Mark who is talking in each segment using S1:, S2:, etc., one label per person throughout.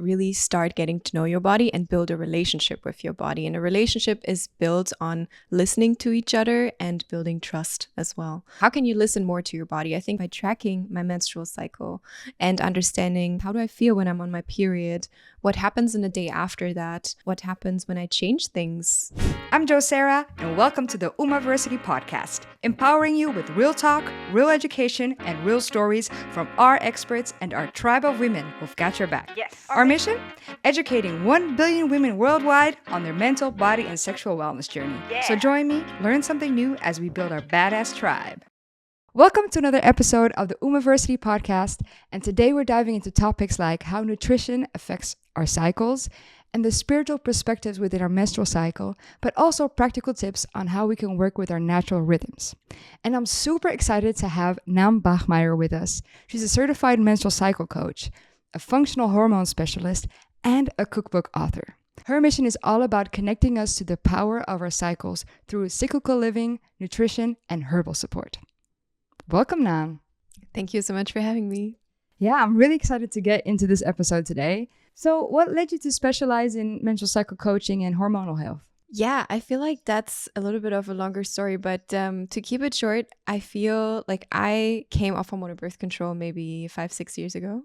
S1: really start getting to know your body and build a relationship with your body. And a relationship is built on listening to each other and building trust as well. How can you listen more to your body? I think by tracking my menstrual cycle and understanding, how do I feel when I'm on my period? What happens in the day after that? What happens when I change things?
S2: I'm Jo Sarah, and welcome to the Umaversity podcast, empowering you with real talk, real education, and real stories from our experts and our tribe of women who've got your back.
S3: Yes.
S2: Our mission? Educating 1 billion women worldwide on their mental, body, and sexual wellness journey.
S3: Yeah.
S2: So join me, learn something new as we build our badass tribe. Welcome to another episode of the Umaversity podcast, and today we're diving into topics like how nutrition affects our cycles and the spiritual perspectives within our menstrual cycle, but also practical tips on how we can work with our natural rhythms. And I'm super excited to have Naam Bachmayer with us. She's a certified menstrual cycle coach, a functional hormone specialist, and a cookbook author. Her mission is all about connecting us to the power of our cycles through cyclical living, nutrition, and herbal support. Welcome, Naam.
S1: Thank you so much for having me.
S2: Yeah, I'm really excited to get into this episode today. So what led you to specialize in menstrual cycle coaching and hormonal health?
S1: Yeah, I feel like that's a little bit of a longer story, but to keep it short, I feel like I came off hormonal birth control maybe 5-6 years ago.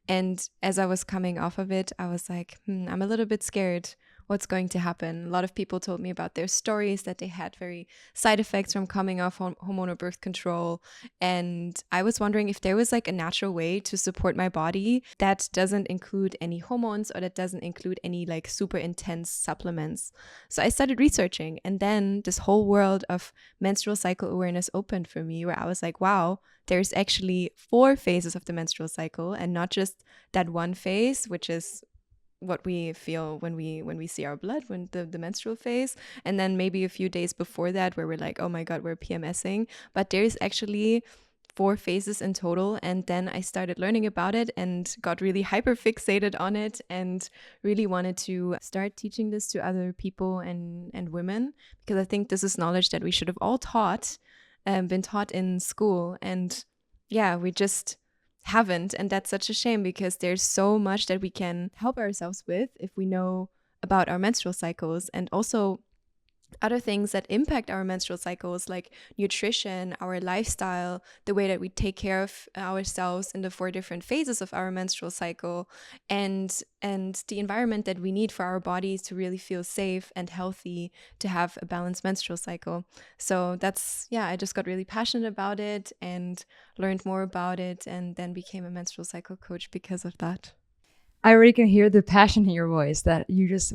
S1: And as I was coming off of it, I was like, I'm a little bit scared what's going to happen. A lot of people told me about their stories that they had very side effects from coming off hormonal birth control. And I was wondering if there was like a natural way to support my body that doesn't include any hormones or that doesn't include any like super intense supplements. So I started researching, and then this whole world of menstrual cycle awareness opened for me, where I was like, wow, there's actually 4 phases of the menstrual cycle and not just that one phase, which is what we feel when we see our blood, when the menstrual phase, and then maybe a few days before that where we're like, oh my god, we're PMSing. But there's actually 4 phases in total. And then I started learning about it and got really hyper fixated on it and really wanted to start teaching this to other people and women, because I think this is knowledge that we should have all been taught in school. And yeah, we just haven't, and that's such a shame, because there's so much that we can help ourselves with if we know about our menstrual cycles, and also other things that impact our menstrual cycles, like nutrition, our lifestyle, the way that we take care of ourselves in the 4 different phases of our menstrual cycle, and the environment that we need for our bodies to really feel safe and healthy to have a balanced menstrual cycle. So that's, yeah, I just got really passionate about it and learned more about it, and then became a menstrual cycle coach because of that.
S2: I already can hear the passion in your voice that you just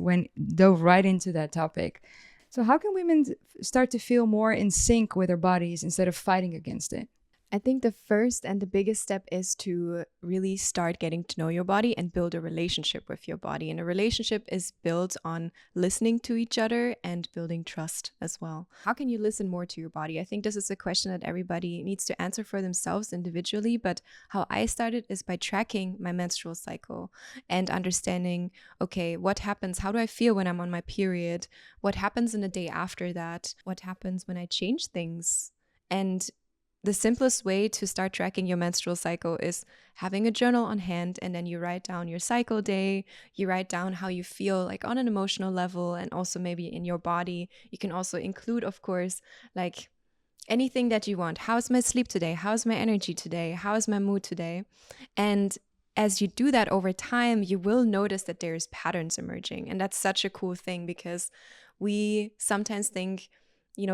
S2: dove right into that topic. So how can women start to feel more in sync with their bodies instead of fighting against it?
S1: I think the first and the biggest step is to really start getting to know your body and build a relationship with your body. And a relationship is built on listening to each other and building trust as well. How can you listen more to your body? I think this is a question that everybody needs to answer for themselves individually. But how I started is by tracking my menstrual cycle and understanding, okay, what happens? How do I feel when I'm on my period? What happens in the day after that? What happens when I change things? And the simplest way to start tracking your menstrual cycle is having a journal on hand, and then you write down your cycle day, you write down how you feel like on an emotional level, and also maybe in your body. You can also include, of course, like anything that you want. How's my sleep today? How's my energy today? How is my mood today? And as you do that over time, you will notice that there's patterns emerging. And that's such a cool thing, because we sometimes think,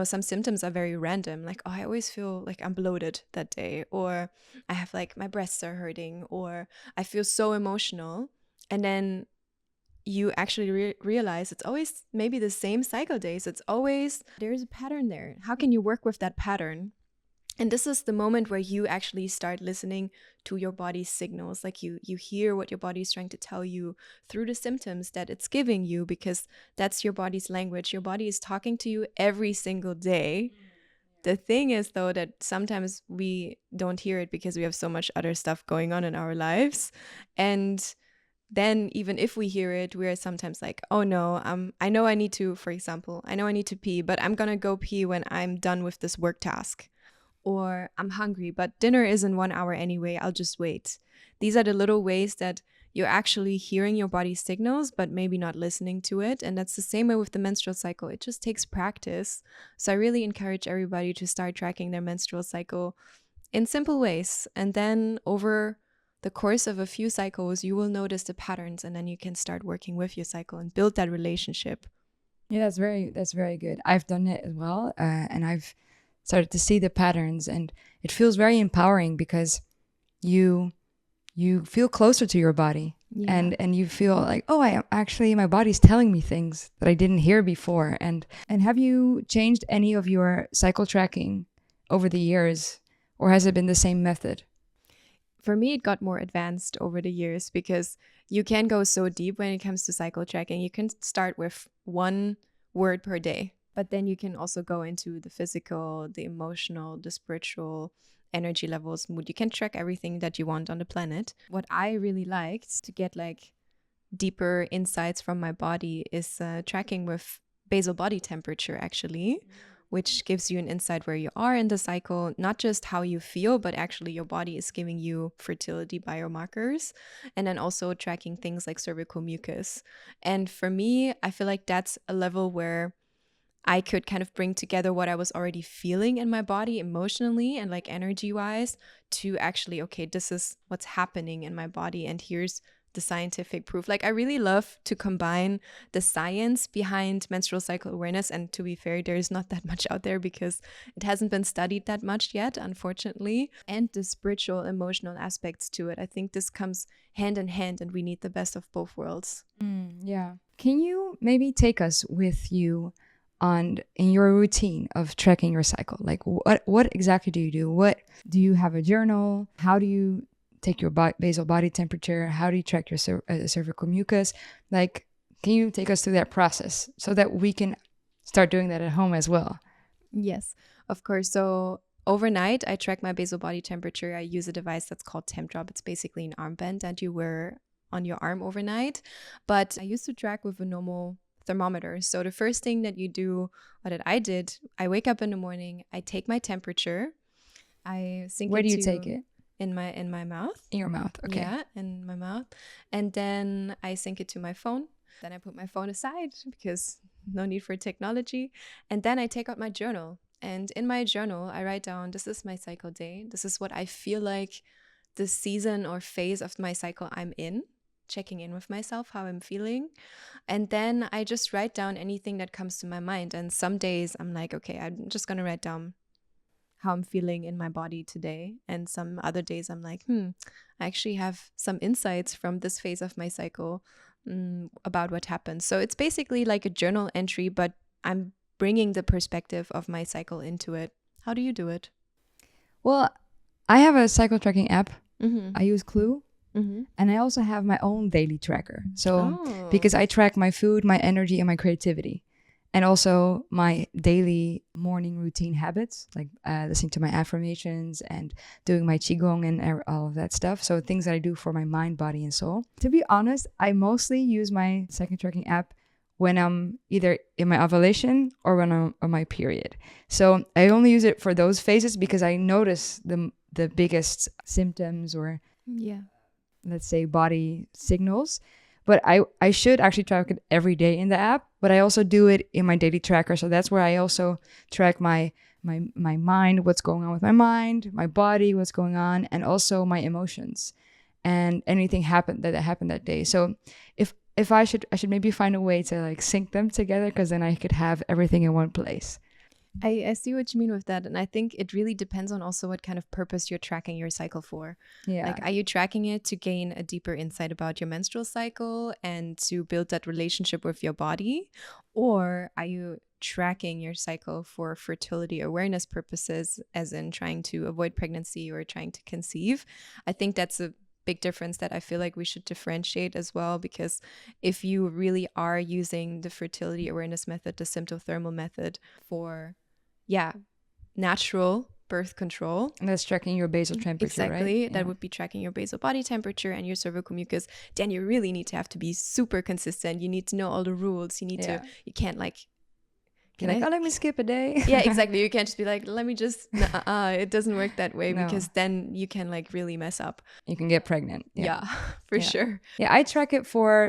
S1: some symptoms are very random, like, oh, I always feel like I'm bloated that day, or I have like my breasts are hurting, or I feel so emotional. And then you actually realize it's always maybe the same cycle days. There's a pattern there. How can you work with that pattern? And this is the moment where you actually start listening to your body's signals. Like you hear what your body is trying to tell you through the symptoms that it's giving you, because that's your body's language. Your body is talking to you every single day. The thing is, though, that sometimes we don't hear it because we have so much other stuff going on in our lives. And then even if we hear it, we're sometimes like, oh no, I know I need to, for example, I know I need to pee, but I'm going to go pee when I'm done with this work task. Or I'm hungry, but dinner is in 1 hour anyway, I'll just wait. These are the little ways that you're actually hearing your body's signals, but maybe not listening to it. And that's the same way with the menstrual cycle. It just takes practice. So I really encourage everybody to start tracking their menstrual cycle in simple ways. And then over the course of a few cycles, you will notice the patterns, and then you can start working with your cycle and build that relationship.
S2: Yeah, that's very good. I've done it as well, and I've started to see the patterns, and it feels very empowering because you feel closer to your body.
S1: Yeah.
S2: And you feel like, oh, I am actually, my body's telling me things that I didn't hear before. And have you changed any of your cycle tracking over the years, or has it been the same method?
S1: For me, it got more advanced over the years because you can go so deep when it comes to cycle tracking. You can start with one word per day, but then you can also go into the physical, the emotional, the spiritual, energy levels, mood. You can track everything that you want on the planet. What I really liked to get like deeper insights from my body is tracking with basal body temperature, actually, which gives you an insight where you are in the cycle, not just how you feel, but actually your body is giving you fertility biomarkers. And then also tracking things like cervical mucus. And for me, I feel like that's a level where I could kind of bring together what I was already feeling in my body emotionally and like energy wise to actually, okay, this is what's happening in my body, and here's the scientific proof. Like, I really love to combine the science behind menstrual cycle awareness. And to be fair, there's not that much out there because it hasn't been studied that much yet, unfortunately. And the spiritual, emotional aspects to it. I think this comes hand in hand, and we need the best of both worlds.
S2: Yeah. Can you maybe take us with you in your routine of tracking your cycle? Like what exactly do you do? What do you have a journal? How do you take your basal body temperature? How do you track your cervical mucus? Like, can you take us through that process so that we can start doing that at home as well?
S1: Yes, of course. So overnight, I track my basal body temperature. I use a device that's called TempDrop. It's basically an armband that you wear on your arm overnight. But I used to track with a normal thermometer. So the first thing that you do, or that I did, I wake up in the morning, I take my temperature, I sink
S2: Where
S1: it
S2: do you take it?
S1: in my mouth.
S2: In your mouth, okay.
S1: Yeah, in my mouth. And then I sync it to my phone. Then I put my phone aside because no need for technology. And then I take out my journal. And in my journal, I write down, this is my cycle day. This is what I feel like the season or phase of my cycle I'm in, checking in with myself, how I'm feeling. And then I just write down anything that comes to my mind. And some days I'm like, okay, I'm just going to write down how I'm feeling in my body today. And some other days I'm like, I actually have some insights from this phase of my cycle about what happened. So it's basically like a journal entry, but I'm bringing the perspective of my cycle into it. How do you do it?
S2: Well, I have a cycle tracking app.
S1: Mm-hmm.
S2: I use Clue.
S1: Mm-hmm.
S2: And I also have my own daily tracker. So because I track my food, my energy, and my creativity. And also my daily morning routine habits, like listening to my affirmations and doing my qigong and all of that stuff. So things that I do for my mind, body, and soul. To be honest, I mostly use my cycle tracking app when I'm either in my ovulation or when I'm on my period. So I only use it for those phases because I notice the biggest symptoms or let's say body signals. But I should actually track it every day in the app, but I also do it in my daily tracker. So that's where I also track my mind, what's going on with my mind, my body, what's going on, and also my emotions and anything happened that day. So if I should maybe find a way to like sync them together, because then I could have everything in one place.
S1: I see what you mean with that. And I think it really depends on also what kind of purpose you're tracking your cycle for.
S2: Yeah.
S1: Like, are you tracking it to gain a deeper insight about your menstrual cycle and to build that relationship with your body? Or are you tracking your cycle for fertility awareness purposes, as in trying to avoid pregnancy or trying to conceive? I think that's a big difference that I feel like we should differentiate as well, because if you really are using the fertility awareness method, the symptothermal method for natural birth control.
S2: And that's tracking your basal temperature,
S1: exactly,
S2: right?
S1: That would be tracking your basal body temperature and your cervical mucus. Then you really need to have to be super consistent. You need to know all the rules. You need to, you can't like
S2: You're like, oh, let me skip a day.
S1: Yeah, exactly. You can't just be like, let me just, it doesn't work that way,
S2: No.
S1: because then you can like really mess up.
S2: You can get pregnant.
S1: Yeah, for sure.
S2: Yeah, I track it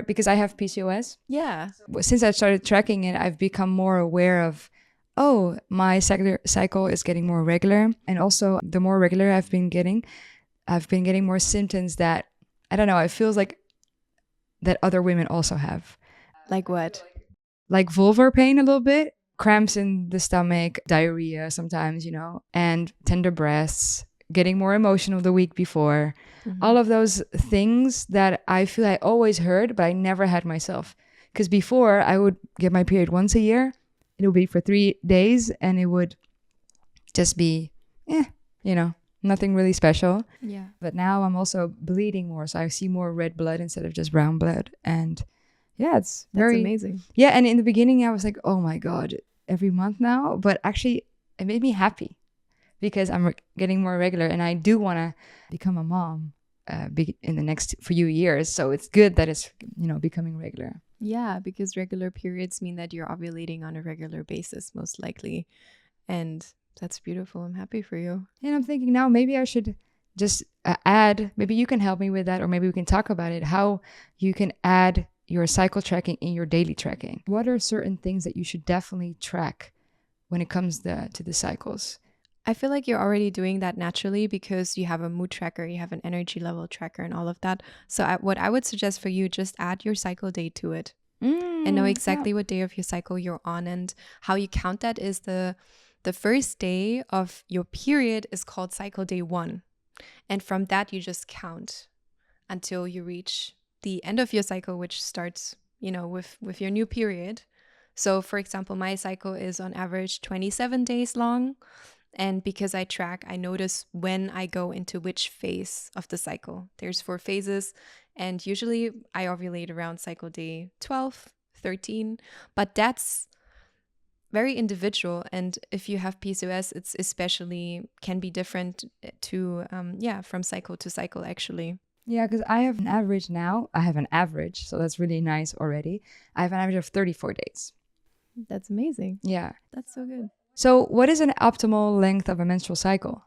S2: because I have PCOS.
S1: Yeah.
S2: Since I started tracking it, I've become more aware of, oh, my cycle is getting more regular. And also, the more regular I've been getting more symptoms that, I don't know, it feels like that other women also have.
S1: Like what?
S2: Like vulvar pain a little bit, cramps in the stomach, diarrhea sometimes, and tender breasts, getting more emotional the week before. All of those things that I feel I always heard, but I never had myself. Because before, I would get my period once a year. It would be for 3 days, and it would just be, nothing really special.
S1: Yeah.
S2: But now I'm also bleeding more, so I see more red blood instead of just brown blood. And yeah, it's very
S1: amazing.
S2: Yeah, and in the beginning I was like, oh my God, every month now. But actually, it made me happy because I'm getting more regular, and I do want to become a mom in the next few years. So it's good that it's becoming regular.
S1: Yeah, because regular periods mean that you're ovulating on a regular basis, most likely, and that's beautiful. I'm happy for you.
S2: And I'm thinking now maybe I should just add. Maybe you can help me with that, or maybe we can talk about it. How you can add your cycle tracking in your daily tracking. What are certain things that you should definitely track when it comes to the cycles?
S1: I feel like you're already doing that naturally because you have a mood tracker, you have an energy level tracker, and all of that. So what I would suggest for you, just add your cycle day to it and know exactly what day of your cycle you're on. And how you count that is the first day of your period is called cycle day 1. And from that, you just count until you reach the end of your cycle, which starts, with your new period. So for example, my cycle is on average 27 days long. And because I track, I notice when I go into which phase of the cycle. There's 4 phases, and usually I ovulate around cycle day 12, 13, but that's very individual. And if you have PCOS, it's especially can be different to, from cycle to cycle, actually.
S2: Yeah, because I have an average now. I have an average, so that's really nice already. I have an average of 34 days.
S1: That's amazing.
S2: Yeah.
S1: That's so good.
S2: So what is an optimal length of a menstrual cycle?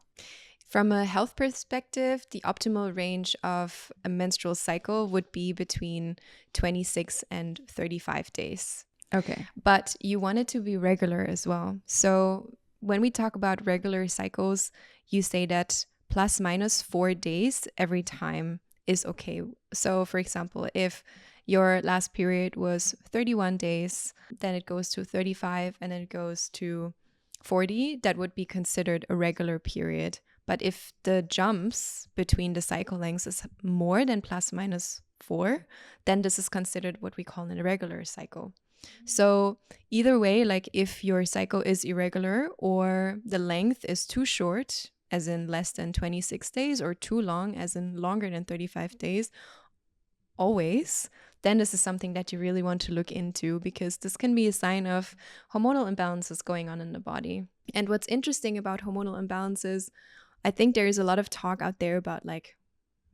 S1: From a health perspective, the optimal range of a menstrual cycle would be between 26 and 35 days.
S2: Okay.
S1: But you want it to be regular as well. So when we talk about regular cycles, you say that plus minus 4 days every time is okay. So for example, if your last period was 31 days, then it goes to 35, and then it goes to 40, that would be considered a regular period. But if the jumps between the cycle lengths is more than plus minus 4, then this is considered what we call an irregular cycle. So either way, like if your cycle is irregular or the length is too short, as in less than 26 days, or too long, as in longer than 35 days, always, then this is something that you really want to look into, because this can be a sign of hormonal imbalances going on in the body. And what's interesting about hormonal imbalances, I think there is a lot of talk out there about like,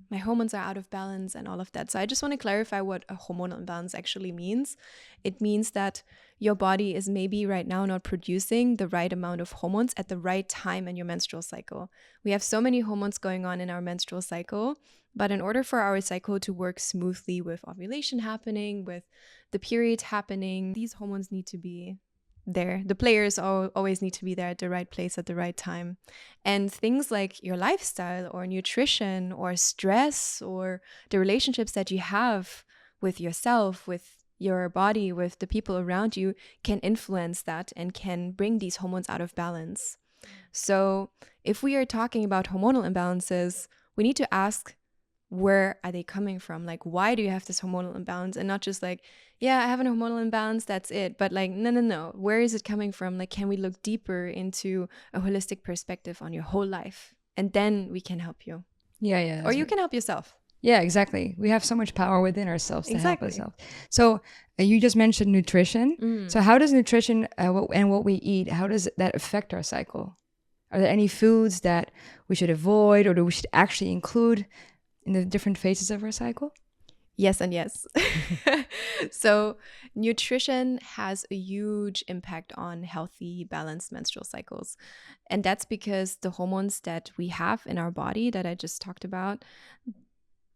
S1: my hormones are out of balance and all of that. So I just want to clarify what a hormonal imbalance actually means. It means that your body is maybe right now not producing the right amount of hormones at the right time in your menstrual cycle. We have so many hormones going on in our menstrual cycle, but in order for our cycle to work smoothly with ovulation happening, with the period happening, these hormones need to be there. The players always need to be there at the right place at the right time. And things like your lifestyle or nutrition or stress or the relationships that you have with yourself, with your body, with the people around you can influence that and can bring these hormones out of balance. So if we are talking about hormonal imbalances, we need to ask, where are they coming from? Like, why do you have this hormonal imbalance? And not just like, yeah, I have a hormonal imbalance, that's it. But like, no. Where is it coming from? Like, can we look deeper into a holistic perspective on your whole life? And then we can help you.
S2: Yeah.
S1: Or you can help yourself.
S2: Yeah, exactly. We have so much power within ourselves to help ourselves. So you just mentioned nutrition. So how does nutrition and what we eat, how does that affect our cycle? Are there any foods that we should avoid or that we should actually include in the different phases of our cycle?
S1: Yes and yes. So nutrition has a huge impact on healthy, balanced menstrual cycles. And that's because the hormones that we have in our body that I just talked about,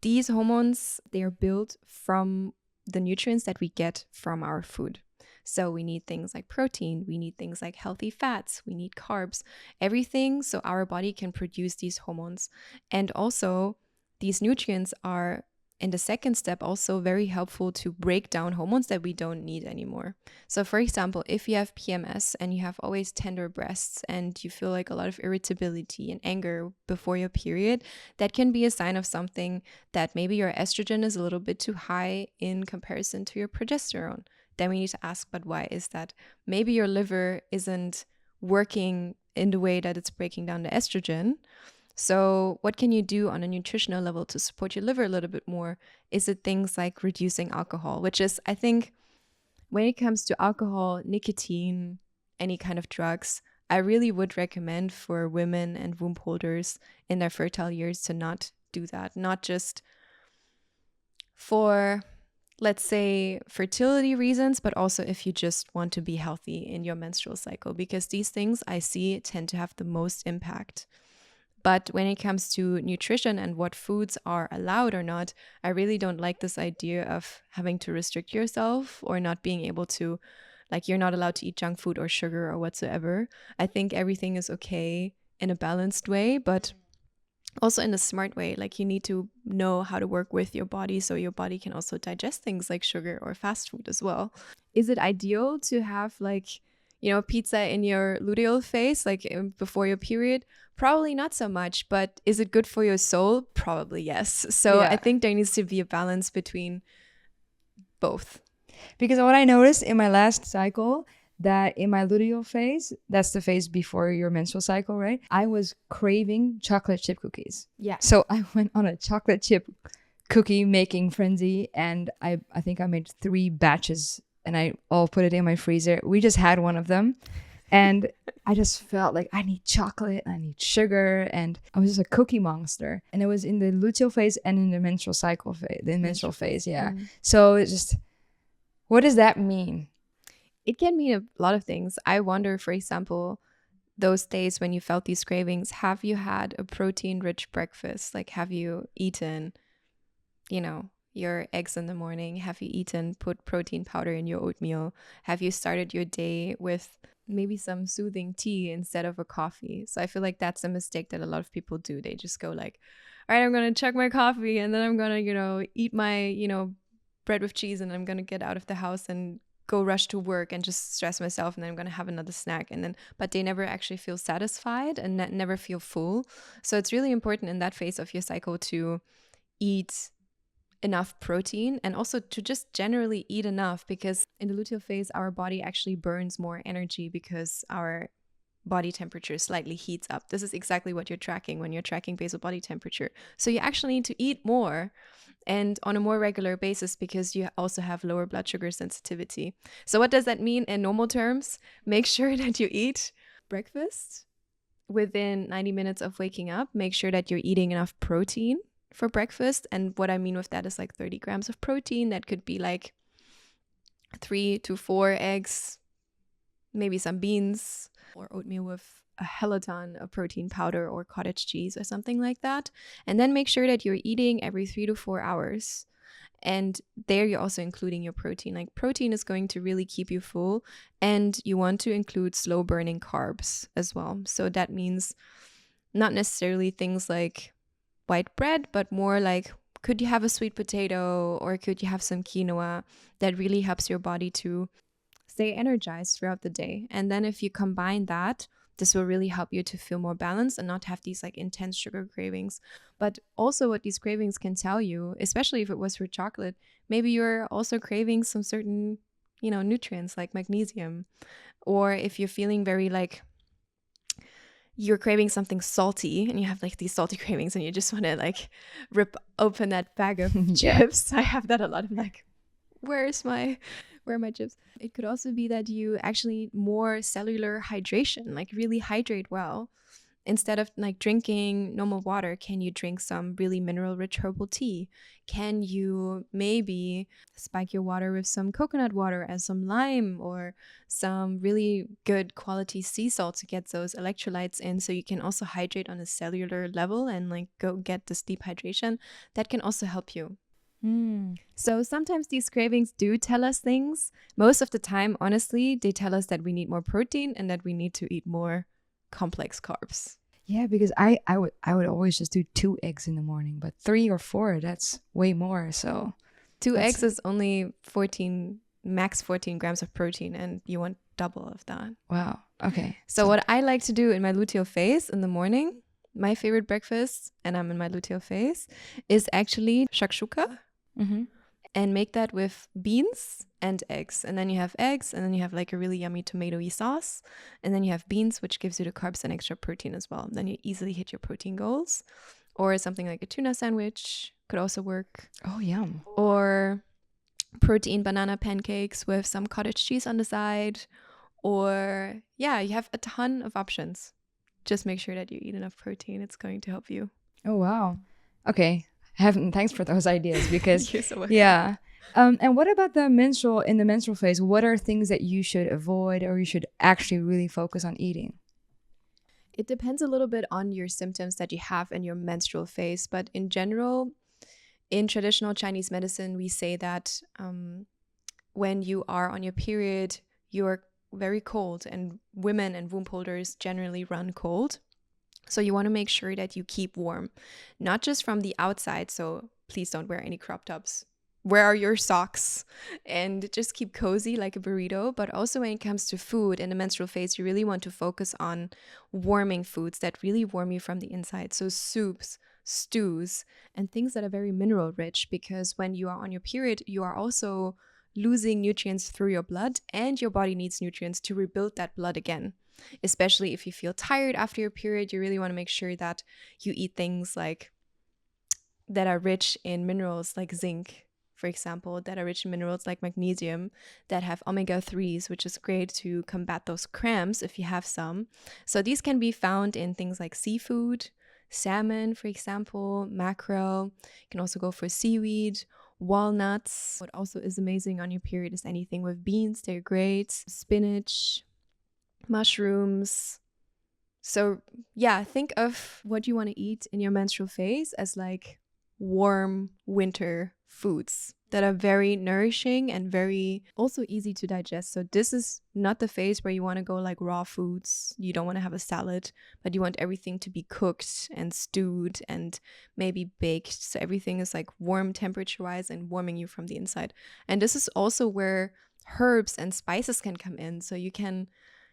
S1: these hormones, they are built from the nutrients that we get from our food. So we need things like protein, we need things like healthy fats, we need carbs, everything so our body can produce these hormones. And also, these nutrients are, in the second step, also very helpful to break down hormones that we don't need anymore. So for example, if you have PMS and you have always tender breasts and you feel like a lot of irritability and anger before your period, that can be a sign of something, that maybe your estrogen is a little bit too high in comparison to your progesterone. Then we need to ask, but why is that? Maybe your liver isn't working in the way that it's breaking down the estrogen. So what can you do on a nutritional level to support your liver a little bit more? Is it things like reducing alcohol, which is, I think, when it comes to alcohol, nicotine, any kind of drugs, I really would recommend for women and womb holders in their fertile years to not do that. Not just for, let's say, fertility reasons, but also if you just want to be healthy in your menstrual cycle, because these things I see tend to have the most impact. But when it comes to nutrition and what foods are allowed or not, I really don't like this idea of having to restrict yourself or not being able to, like, you're not allowed to eat junk food or sugar or whatsoever. I think everything is okay in a balanced way, but also in a smart way. Like, you need to know how to work with your body so your body can also digest things like sugar or fast food as well. Is it ideal to have, like, pizza in your luteal phase, like before your period? Probably not so much, but is it good for your soul? Probably yes. So I think there needs to be a balance between both.
S2: Because what I noticed in my last cycle, that in my luteal phase, that's the phase before your menstrual cycle, right? I was craving chocolate chip cookies.
S1: Yeah.
S2: So I went on a chocolate chip cookie making frenzy, and I think I made 3 batches and I all put it in my freezer. We just had one of them. And I just felt like I need chocolate, I need sugar, and I was just a cookie monster. And it was in the luteal phase and in the menstrual cycle phase, the menstrual phase, yeah. Mm-hmm. So it's just, what does that mean?
S1: It can mean a lot of things. I wonder, for example, those days when you felt these cravings, have you had a protein-rich breakfast? Like, have you eaten, your eggs in the morning? Have you put protein powder in your oatmeal? Have you started your day with maybe some soothing tea instead of a coffee? So I feel like that's a mistake that a lot of people do. They just go like, all right, I'm going to chug my coffee and then I'm going to, eat my, bread with cheese, and I'm going to get out of the house and go rush to work and just stress myself, and then I'm going to have another snack. But they never actually feel satisfied and never feel full. So it's really important in that phase of your cycle to eat enough protein and also to just generally eat enough, because in the luteal phase our body actually burns more energy because our body temperature slightly heats up. This is exactly what you're tracking when you're tracking basal body temperature. So you actually need to eat more and on a more regular basis, because you also have lower blood sugar sensitivity. So what does that mean in normal terms? Make sure that you eat breakfast within 90 minutes of waking up. Make sure that you're eating enough protein for breakfast. And what I mean with that is like 30 grams of protein. That could be like 3 to 4 eggs, maybe some beans, or oatmeal with a helaton of protein powder or cottage cheese or something like that. And then make sure that you're eating every 3 to 4 hours. And there you're also including your protein. Like, protein is going to really keep you full, and you want to include slow burning carbs as well. So that means not necessarily things like white bread, but more like, could you have a sweet potato or could you have some quinoa? That really helps your body to stay energized throughout the day. And then if you combine that, this will really help you to feel more balanced and not have these like intense sugar cravings. But also what these cravings can tell you, especially if it was for chocolate, maybe you're also craving some certain, nutrients like magnesium. Or if you're feeling very like you're craving something salty and you have like these salty cravings and you just want to like rip open that bag of chips. I have that a lot. I'm like, where are my chips? It could also be that you actually need more cellular hydration, like really hydrate well. instead of like drinking normal water, can you drink some really mineral rich herbal tea? Can you maybe spike your water with some coconut water and some lime or some really good quality sea salt to get those electrolytes in, so you can also hydrate on a cellular level and like go get this deep hydration? That can also help you. So sometimes these cravings do tell us things. Most of the time, honestly, they tell us that we need more protein and that we need to eat more complex carbs.
S2: Yeah, because I would always just do 2 eggs in the morning, but 3 or 4, that's way more. So
S1: 2
S2: That's-
S1: eggs is only 14, max 14 grams of protein, and you want double of that.
S2: wow. Okay.
S1: So what I like to do in my luteal phase in the morning, my favorite breakfast, and I'm in my luteal phase, is actually shakshuka.
S2: Mm-hmm.
S1: And make that with beans and eggs. And then you have eggs, and then you have like a really yummy tomatoey sauce. And then you have beans, which gives you the carbs and extra protein as well. Then you easily hit your protein goals. Or something like a tuna sandwich could also work.
S2: Oh, yum.
S1: Or protein banana pancakes with some cottage cheese on the side. Or yeah, you have a ton of options. Just make sure that you eat enough protein. It's going to help you.
S2: Oh, wow. Okay. Thanks for those ideas because
S1: You're so welcome.
S2: yeah. And what about the menstrual phase? What are things that you should avoid or you should actually really focus on eating?
S1: It depends a little bit on your symptoms that you have in your menstrual phase. But in general, in traditional Chinese medicine, we say that when you are on your period, you're very cold, and women and womb holders generally run cold. So you want to make sure that you keep warm, not just from the outside. So please don't wear any crop tops. Where are your socks? And just keep cozy like a burrito. But also when it comes to food in the menstrual phase, you really want to focus on warming foods that really warm you from the inside. So soups, stews, and things that are very mineral rich, because when you are on your period, you are also losing nutrients through your blood, and your body needs nutrients to rebuild that blood again. Especially if you feel tired after your period, you really want to make sure that you eat things like that are rich in minerals like zinc, for example, that are rich in minerals like magnesium, that have omega-3s, which is great to combat those cramps if you have some. So these can be found in things like seafood, salmon, for example, mackerel. You can also go for seaweed, walnuts. What also is amazing on your period is anything with beans. They're great. Spinach, mushrooms. So yeah, think of what you want to eat in your menstrual phase as like warm winter foods that are very nourishing and very also easy to digest. So this is not the phase where you want to go like raw foods. You don't want to have a salad, but you want everything to be cooked and stewed and maybe baked. So everything is like warm temperature wise and warming you from the inside. And this is also where herbs and spices can come in. So you can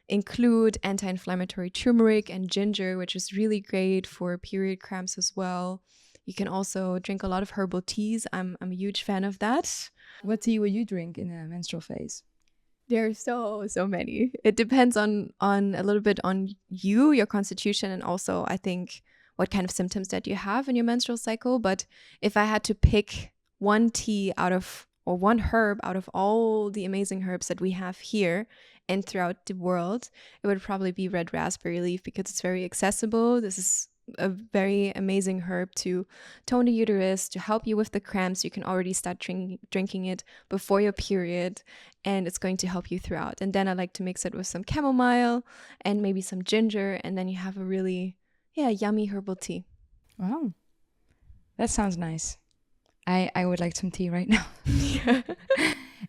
S1: include anti-inflammatory turmeric and ginger, which is really great for period cramps as well. You can also drink a lot of herbal teas. I'm a huge fan of that.
S2: What tea would you drink in a menstrual phase?
S1: There are so many. It depends on a little bit on you, your constitution, and also I think what kind of symptoms that you have in your menstrual cycle. But if I had to pick one tea out of, or one herb out of all the amazing herbs that we have here and throughout the world, it would probably be red raspberry leaf, because it's very accessible. This is a very amazing herb to tone the uterus, to help you with the cramps. You can already start drinking it before your period, and it's going to help you throughout. And then I like to mix it with some chamomile and maybe some ginger, and then you have a really yummy herbal tea.
S2: Wow. That sounds nice. I would like some tea right now.
S1: Yeah.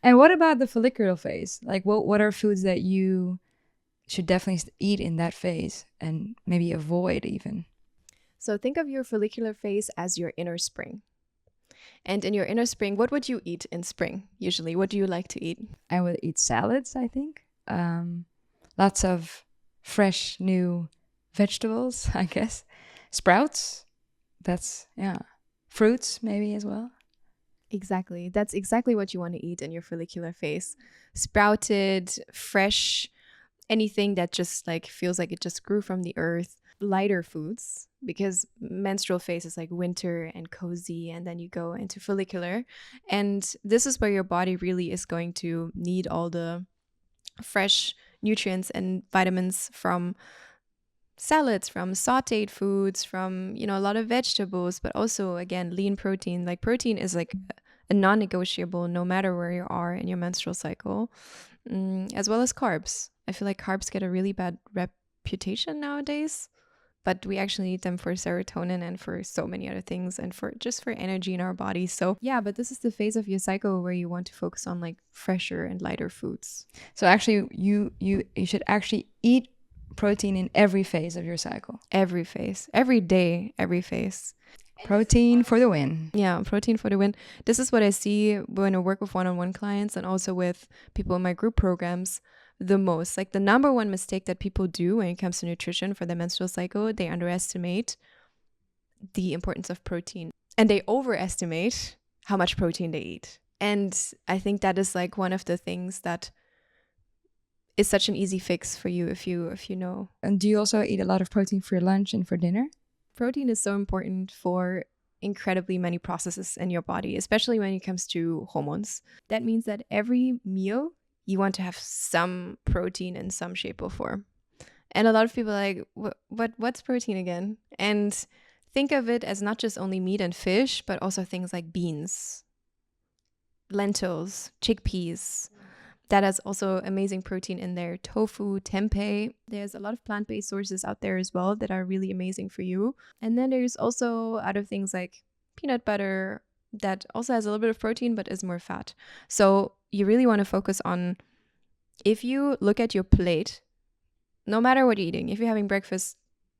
S2: And what about the follicular phase? Like what are foods that you should definitely eat in that phase and maybe avoid even?
S1: So think of your follicular phase as your inner spring. And in your inner spring, what would you eat in spring usually? What do you like to eat?
S2: I would eat salads, I think. Lots of fresh new vegetables, I guess. Sprouts. That's, yeah. Fruits maybe as well.
S1: Exactly. That's exactly what you want to eat in your follicular phase. Sprouted, fresh, anything that just like feels like it just grew from the earth. Lighter foods, because menstrual phase is like winter and cozy, and then you go into follicular, and this is where your body really is going to need all the fresh nutrients and vitamins from salads, from sauteed foods, from, a lot of vegetables, but also, again, lean protein. Like, protein is like a non-negotiable no matter where you are in your menstrual cycle, as well as carbs. I feel like carbs get a really bad reputation nowadays, but we actually need them for serotonin and for so many other things, and for energy in our body. So yeah, but this is the phase of your cycle where you want to focus on like fresher and lighter foods.
S2: So actually, you should actually eat protein in every phase of your cycle.
S1: Every phase, every day, every phase.
S2: Protein for the win.
S1: Yeah, protein for the win. This is what I see when I work with one-on-one clients and also with people in my group programs the most. Like, the number one mistake that people do when it comes to nutrition for the menstrual cycle, they underestimate the importance of protein, and they overestimate how much protein they eat. And I think that is like one of the things that is such an easy fix for you if you know.
S2: And do you also eat a lot of protein for lunch and for dinner?
S1: Protein is so important for incredibly many processes in your body, especially when it comes to hormones. That means that every meal you want to have some protein in some shape or form. And a lot of people are like, what's protein again? And think of it as not just only meat and fish, but also things like beans, lentils, chickpeas. That has also amazing protein in there. Tofu, tempeh. There's a lot of plant-based sources out there as well that are really amazing for you. And then there's also other things like peanut butter that also has a little bit of protein but is more fat. So you really want to focus on, if you look at your plate, no matter what you're eating, if you're having breakfast,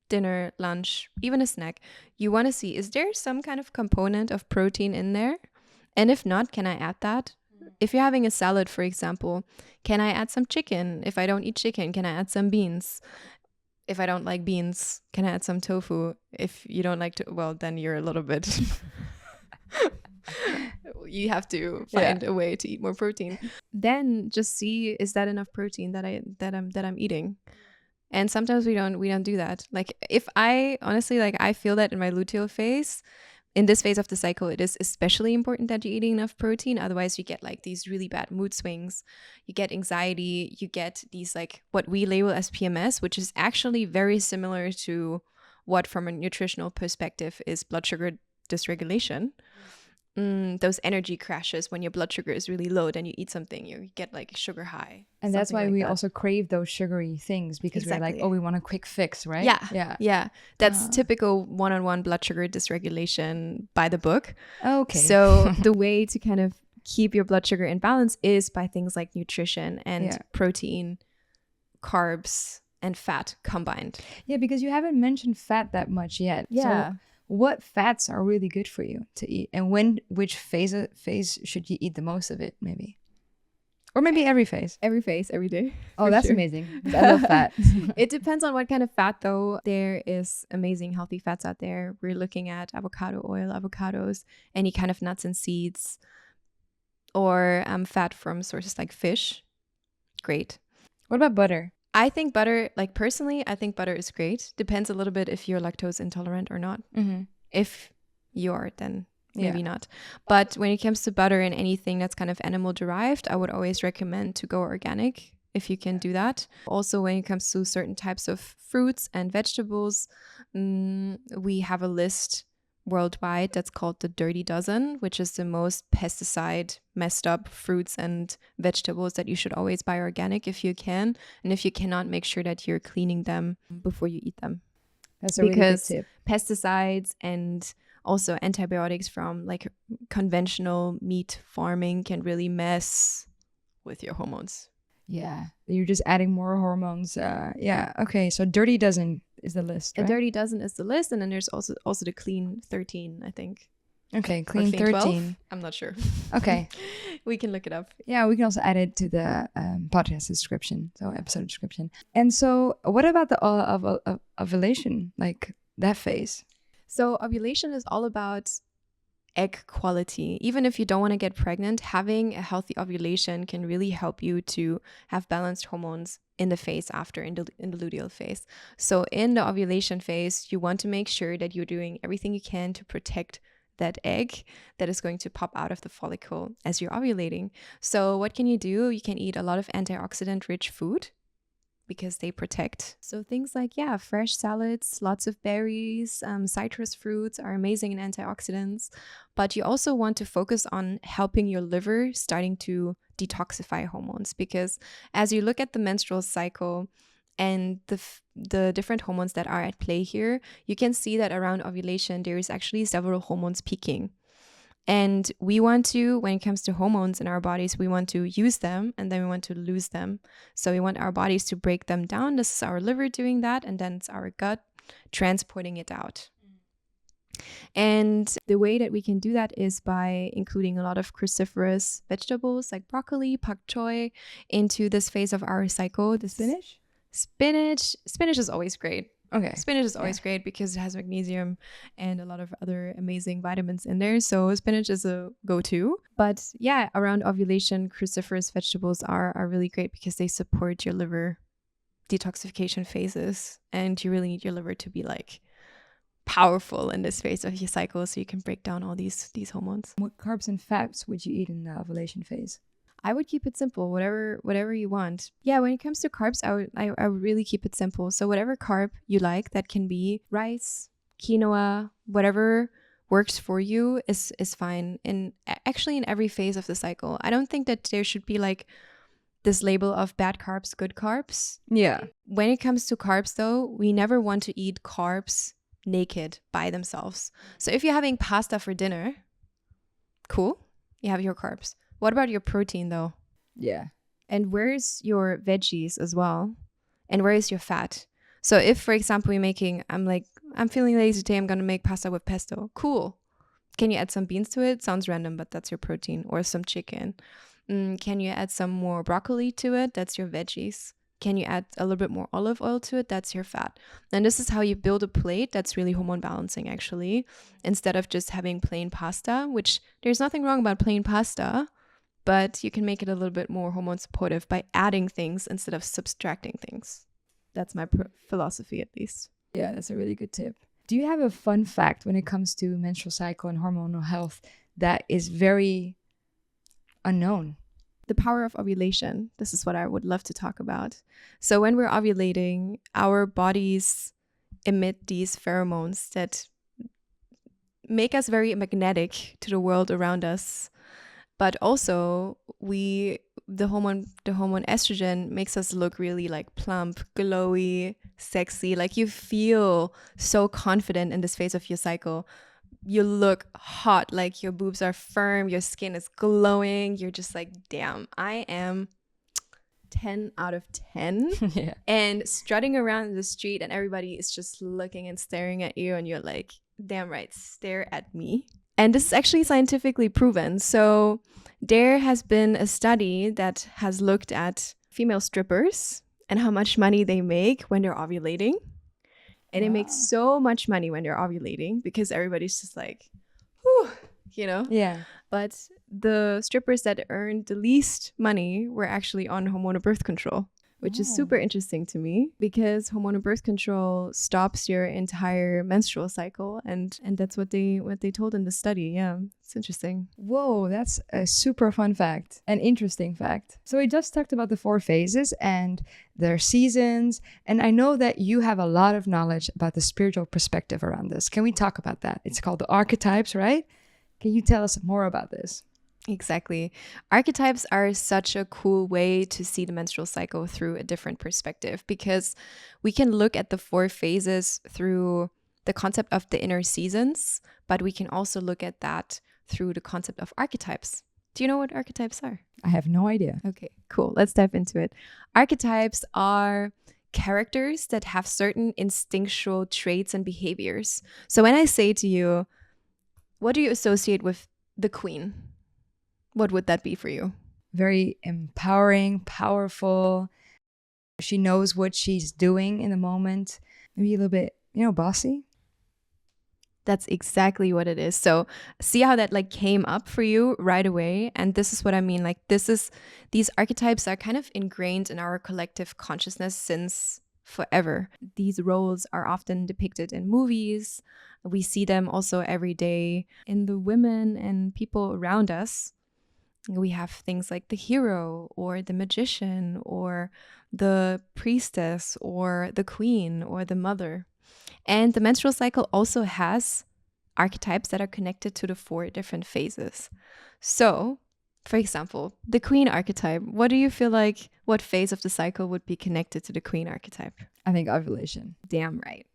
S1: dinner, lunch, even a snack, you want to see, is there some kind of component of protein in there? And if not, can I add that? If you're having a salad, for example, can I add some chicken? If I don't eat chicken, can I add some beans? If I don't like beans, can I add some tofu? If you don't like to, well, then you're a little bit you have to find a way to eat more protein. Then just see, is that enough protein that I'm eating? And sometimes we don't do that. Like, if I honestly, like, I feel that in my luteal phase, in this phase of the cycle, it is especially important that you're eating enough protein. Otherwise, you get like these really bad mood swings. You get anxiety. You get these, like, what we label as PMS, which is actually very similar to what, from a nutritional perspective, is blood sugar dysregulation. Those energy crashes when your blood sugar is really low, then you eat something, you get like sugar high.
S2: And that's why we also crave those sugary things, because we're like, oh, we want a quick fix, right?
S1: Yeah. That's typical one-on-one blood sugar dysregulation by the book.
S2: Okay.
S1: So the way to kind of keep your blood sugar in balance is by things like nutrition and protein, carbs, and fat combined.
S2: Yeah, because you haven't mentioned fat that much yet.
S1: Yeah.
S2: So what fats are really good for you to eat, and which phase should you eat the most of it, maybe? Or maybe every phase.
S1: Every phase, every day.
S2: Oh, that's amazing. I love fat.
S1: It depends on what kind of fat, though. There is amazing healthy fats out there. We're looking at avocado oil, avocados, any kind of nuts and seeds, or fat from sources like fish. Great.
S2: What about butter?
S1: I think butter, like, personally, I think butter is great. Depends a little bit if you're lactose intolerant or not.
S2: Mm-hmm.
S1: If you are, then maybe not. But when it comes to butter and anything that's kind of animal derived, I would always recommend to go organic if you can do that. Also, when it comes to certain types of fruits and vegetables, we have a list worldwide that's called the Dirty Dozen, which is the most pesticide messed up fruits and vegetables that you should always buy organic if you can. And if you cannot, make sure that you're cleaning them before you eat them.
S2: That's a really good tip.
S1: Pesticides and also antibiotics from like conventional meat farming can really mess with your hormones.
S2: Yeah, you're just adding more hormones. Okay, so Dirty Dozen is the list, right?
S1: A Dirty Dozen is the list, and then there's also the Clean 13, I think.
S2: Okay, Clean 13.
S1: 12? I'm not sure.
S2: Okay.
S1: We can look it up.
S2: Yeah, we can also add it to the podcast description, so episode description. And so what about the ovulation, like that phase?
S1: So ovulation is all about egg quality. Even if you don't want to get pregnant, having a healthy ovulation can really help you to have balanced hormones in the phase after, in the luteal phase. So in the ovulation phase, you want to make sure that you're doing everything you can to protect that egg that is going to pop out of the follicle as you're ovulating. So what can you do? You can eat a lot of antioxidant rich food. because they protect. So things like, fresh salads, lots of berries, citrus fruits are amazing in antioxidants. But you also want to focus on helping your liver starting to detoxify hormones, because as you look at the menstrual cycle and the different hormones that are at play here, you can see that around ovulation, there is actually several hormones peaking. And we want to, when it comes to hormones in our bodies, we want to use them and then we want to lose them. So we want our bodies to break them down. This is our liver doing that, and then it's our gut transporting it out. And the way that we can do that is by including a lot of cruciferous vegetables like broccoli, pak choi into this phase of our cycle. The
S2: Spinach?
S1: Spinach is always great.
S2: Okay.
S1: Spinach is always great because it has magnesium and a lot of other amazing vitamins in there. So spinach is a go-to. But yeah, around ovulation, cruciferous vegetables are really great because they support your liver detoxification phases. And you really need your liver to be like powerful in this phase of your cycle so you can break down all these hormones.
S2: What carbs and fats would you eat in the ovulation phase?
S1: I would keep it simple, whatever you want. Yeah, when it comes to carbs, I would really keep it simple. So whatever carb you like, that can be rice, quinoa, whatever works for you is fine. Actually in every phase of the cycle. I don't think that there should be like this label of bad carbs, good carbs.
S2: Yeah.
S1: When it comes to carbs though, we never want to eat carbs naked by themselves. So if you're having pasta for dinner, cool, you have your carbs. What about your protein though?
S2: Yeah.
S1: And where's your veggies as well? And where is your fat? So if, for example, I'm feeling lazy today, I'm going to make pasta with pesto. Cool. Can you add some beans to it? Sounds random, but that's your protein. Or some chicken. Can you add some more broccoli to it? That's your veggies. Can you add a little bit more olive oil to it? That's your fat. And this is how you build a plate that's really hormone balancing, actually, instead of just having plain pasta, which there's nothing wrong about plain pasta, but you can make it a little bit more hormone supportive by adding things instead of subtracting things. That's my philosophy, at least.
S2: Yeah, that's a really good tip. Do you have a fun fact when it comes to menstrual cycle and hormonal health that is very unknown?
S1: The power of ovulation. This is what I would love to talk about. So when we're ovulating, our bodies emit these pheromones that make us very magnetic to the world around us. But also the hormone estrogen makes us look really like plump, glowy, sexy. Like you feel so confident in this phase of your cycle. You look hot, like your boobs are firm, your skin is glowing. You're just like, damn, I am 10 out of 10.
S2: Yeah.
S1: And strutting around the street and everybody is just looking and staring at you and you're like, damn right, stare at me. And this is actually scientifically proven. So there has been a study that has looked at female strippers and how much money they make when they're ovulating. And They make so much money when they're ovulating because everybody's just like, whew,
S2: Yeah.
S1: But the strippers that earned the least money were actually on hormonal birth control, which is super interesting to me because hormonal birth control stops your entire menstrual cycle. And that's what they told in the study. Yeah, it's interesting.
S2: Whoa, that's a super fun fact, an interesting fact. So we just talked about the 4 phases and their seasons. And I know that you have a lot of knowledge about the spiritual perspective around this. Can we talk about that? It's called the Archetypes, right? Can you tell us more about this?
S1: Exactly. Archetypes are such a cool way to see the menstrual cycle through a different perspective because we can look at the 4 phases through the concept of the inner seasons, but we can also look at that through the concept of archetypes. Do you know what archetypes are?
S2: I have no idea.
S1: Okay, cool. Let's dive into it. Archetypes are characters that have certain instinctual traits and behaviors. So when I say to you, what do you associate with the queen? What would that be for you?
S2: Very empowering, powerful. She knows what she's doing in the moment. Maybe a little bit, bossy.
S1: That's exactly what it is. So see how that came up for you right away. And this is what I mean. These archetypes are kind of ingrained in our collective consciousness since forever. These roles are often depicted in movies. We see them also every day in the women and people around us. We have things like the hero or the magician or the priestess or the queen or the mother. And the menstrual cycle also has archetypes that are connected to the 4 different phases. So, for example, the queen archetype, what do you feel like, what phase of the cycle would be connected to the queen archetype?
S2: I think ovulation.
S1: Damn right.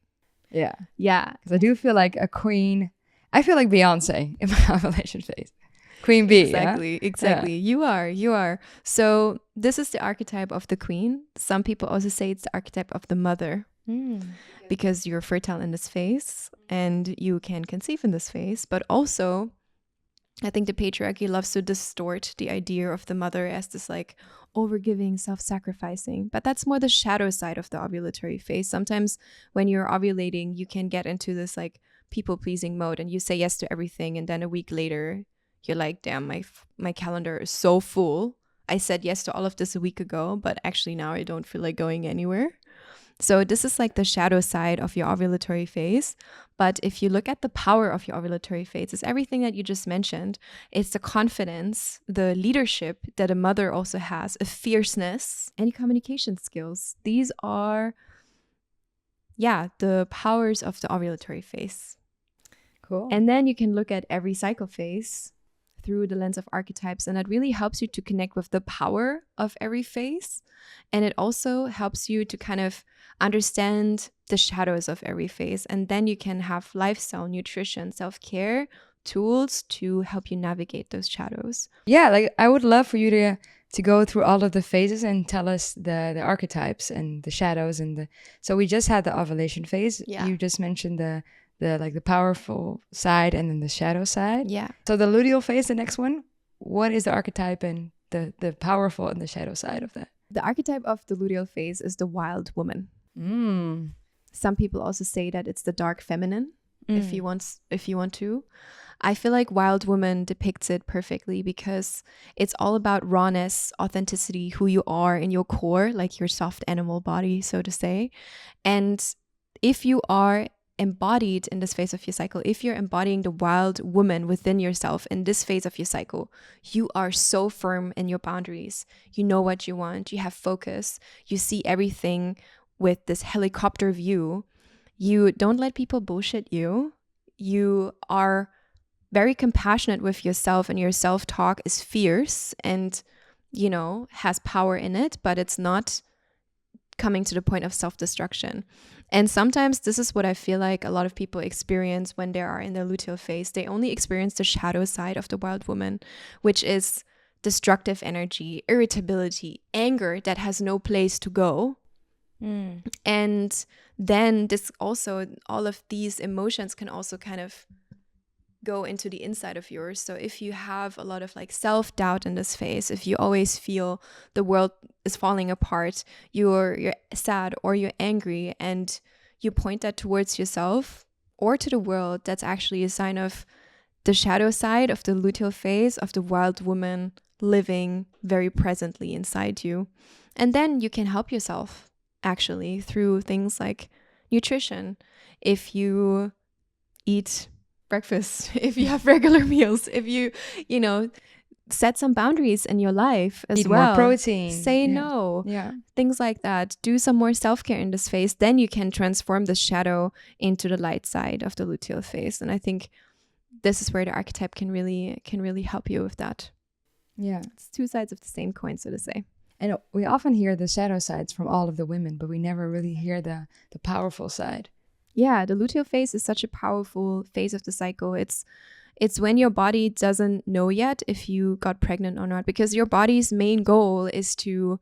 S2: Yeah.
S1: Yeah.
S2: Because I do feel like a queen. I feel like Beyonce in my ovulation phase. Queen bee.
S1: Exactly.
S2: Yeah?
S1: Exactly. Yeah. You are. So this is the archetype of the queen. Some people also say it's the archetype of the mother. Because you're fertile in this phase and you can conceive in this phase. But also, I think the patriarchy loves to distort the idea of the mother as this like overgiving, self-sacrificing. But that's more the shadow side of the ovulatory phase. Sometimes when you're ovulating, you can get into this like people-pleasing mode and you say yes to everything. And then a week later, you're like, damn, my calendar is so full. I said yes to all of this a week ago, but actually now I don't feel like going anywhere. So this is like the shadow side of your ovulatory phase. But if you look at the power of your ovulatory phase, it's everything that you just mentioned. It's the confidence, the leadership that a mother also has, a fierceness, and communication skills. These are, the powers of the ovulatory phase.
S2: Cool.
S1: And then you can look at every cycle phase through the lens of archetypes, and that really helps you to connect with the power of every phase. And it also helps you to kind of understand the shadows of every phase. And then you can have lifestyle, nutrition, self-care tools to help you navigate those shadows.
S2: Yeah, like I would love for you to go through all of the phases and tell us the archetypes and the shadows and the. So we just had the ovulation phase.
S1: Yeah.
S2: You just mentioned the powerful side and then the shadow side.
S1: Yeah.
S2: So the luteal phase, the next one, what is the archetype and the powerful and the shadow side of that?
S1: The archetype of the luteal phase is the wild woman. Some people also say that it's the dark feminine, if you want to. I feel like Wild Woman depicts it perfectly because it's all about rawness, authenticity, who you are in your core, like your soft animal body, so to say. And if you are embodied in this phase of your cycle, if you're embodying the wild woman within yourself in this phase of your cycle, you are so firm in your boundaries. You know what you want. You have focus. You see everything with this helicopter view. You don't let people bullshit you. You are very compassionate with yourself, and your self-talk is fierce and, has power in it, but it's not coming to the point of self-destruction. And sometimes this is what I feel like a lot of people experience when they are in the luteal phase. They only experience the shadow side of the wild woman, which is destructive energy, irritability, anger that has no place to go. And then all of these emotions can also kind of go into the inside of yours. So if you have a lot of like self-doubt in this phase, if you always feel the world is falling apart, you're sad or you're angry, and you point that towards yourself or to the world, that's actually a sign of the shadow side of the luteal phase of the wild woman living very presently inside you. And then you can help yourself actually through things like nutrition. If you eat breakfast, if you have regular meals, if you set some boundaries in your life as
S2: Eat
S1: well.
S2: more protein.
S1: Say no.
S2: Yeah.
S1: Things like that. Do some more self-care in this phase. Then you can transform the shadow into the light side of the luteal phase. And I think this is where the archetype can really help you with that.
S2: Yeah.
S1: It's 2 sides of the same coin, so to say.
S2: And we often hear the shadow sides from all of the women, but we never really hear the powerful side.
S1: Yeah, the luteal phase is such a powerful phase of the cycle. It's when your body doesn't know yet if you got pregnant or not, because your body's main goal is to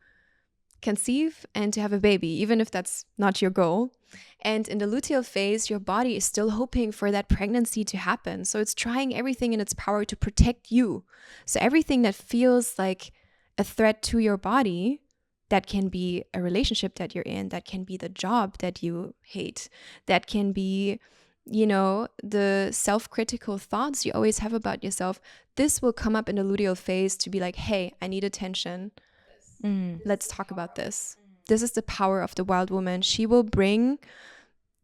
S1: conceive and to have a baby, even if that's not your goal. And in the luteal phase, your body is still hoping for that pregnancy to happen. So it's trying everything in its power to protect you. So everything that feels like a threat to your body, that can be a relationship that you're in, that can be the job that you hate, that can be, the self-critical thoughts you always have about yourself. This will come up in the luteal phase to be like, hey, I need attention. Let's talk about this. This is the power of the wild woman. She will bring